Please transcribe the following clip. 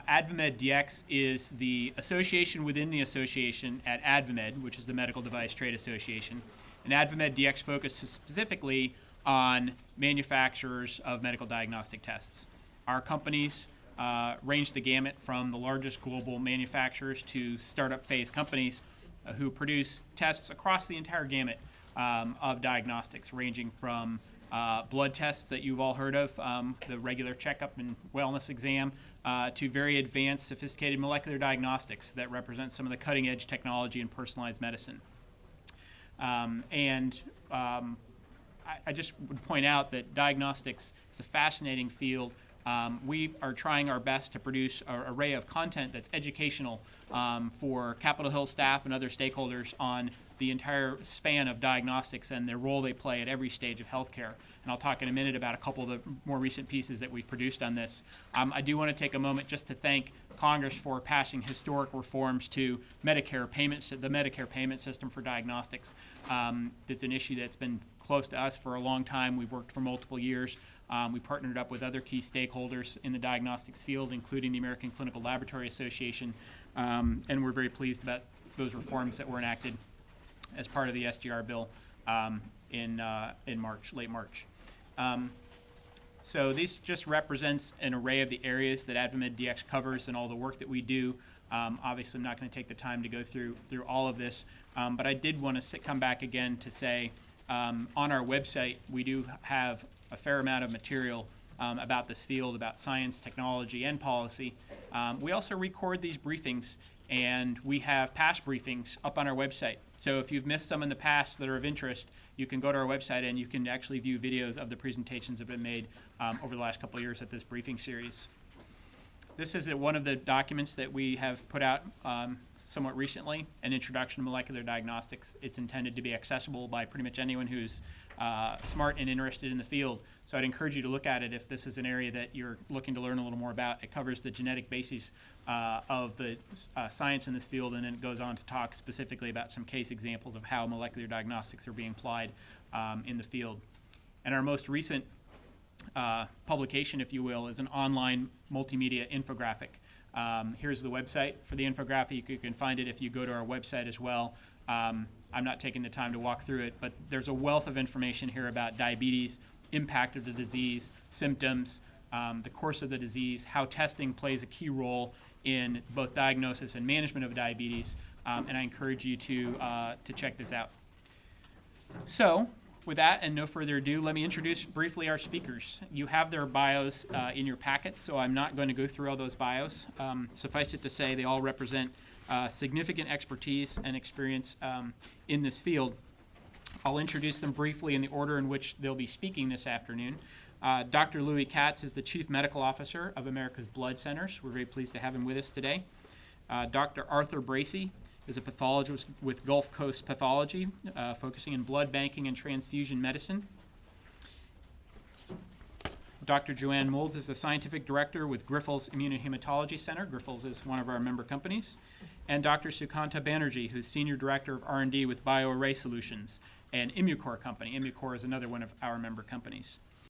AdvaMedDx is the association within the association at AdvaMed, which is the Medical Device Trade Association. And AdvaMedDx focuses specifically on manufacturers of medical diagnostic tests. Our companies range the gamut from the largest global manufacturers to startup phase companies who produce tests across the entire gamut of diagnostics, ranging from blood tests that you've all heard of, the regular checkup and wellness exam, to very advanced, sophisticated molecular diagnostics that represent some of the cutting edge technology in personalized medicine. I just would point out that diagnostics is a fascinating field. We are trying our best to produce an array of content that's educational for Capitol Hill staff and other stakeholders on the entire span of diagnostics and their role they play at every stage of healthcare. And I'll talk in a minute about a couple of the more recent pieces that we've produced on this. I do want to take a moment just to thank Congress for passing historic reforms to Medicare payments, the Medicare payment system for diagnostics. It's an issue that's been close to us for a long time. We've worked for multiple years. We partnered up with other key stakeholders in the diagnostics field, including the American Clinical Laboratory Association, and we're very pleased about those reforms that were enacted as part of the SGR bill in March, late March. So this just represents an array of the areas that AdvaMedDx covers and all the work that we do. Obviously, I'm not going to take the time to go through all of this, but I did want to come back again to say on our website we do have a fair amount of material about this field, about science, technology, and policy. We also record these briefings, and we have past briefings up on our website. So if you've missed some in the past that are of interest, you can go to our website and you can actually view videos of the presentations that have been made over the last couple of years at this briefing series. This is one of the documents that we have put out somewhat recently, an introduction to molecular diagnostics. It's intended to be accessible by pretty much anyone who's smart and interested in the field. So I'd encourage you to look at it if this is an area that you're looking to learn a little more about. It covers the genetic basis of the science in this field, and then it goes on to talk specifically about some case examples of how molecular diagnostics are being applied in the field. And our most recent publication, if you will, is an online multimedia infographic. Here's the website for the infographic. You can find it if you go to our website as well. I'm not taking the time to walk through it, but there's a wealth of information here about diabetes, impact of the disease, symptoms, the course of the disease, how testing plays a key role in both diagnosis and management of diabetes, and I encourage you to check this out. So, with that and no further ado, let me introduce briefly our speakers. You have their bios in your packets, so I'm not going to go through all those bios. Suffice it to say, they all represent significant expertise and experience in this field. I'll introduce them briefly in the order in which they'll be speaking this afternoon. Dr. Louis Katz is the Chief Medical Officer of America's Blood Centers. We're very pleased to have him with us today. Dr. Arthur Bracey is a pathologist with Gulf Coast Pathology, focusing in blood banking and transfusion medicine. Dr. Joanne Moulds is the Scientific Director with Grifols Immunohematology Center. Grifols is one of our member companies. And Dr. Sukanta Banerjee, who's Senior Director of R&D with BioArray Solutions, an Immucor company. Immucor is another one of our member companies.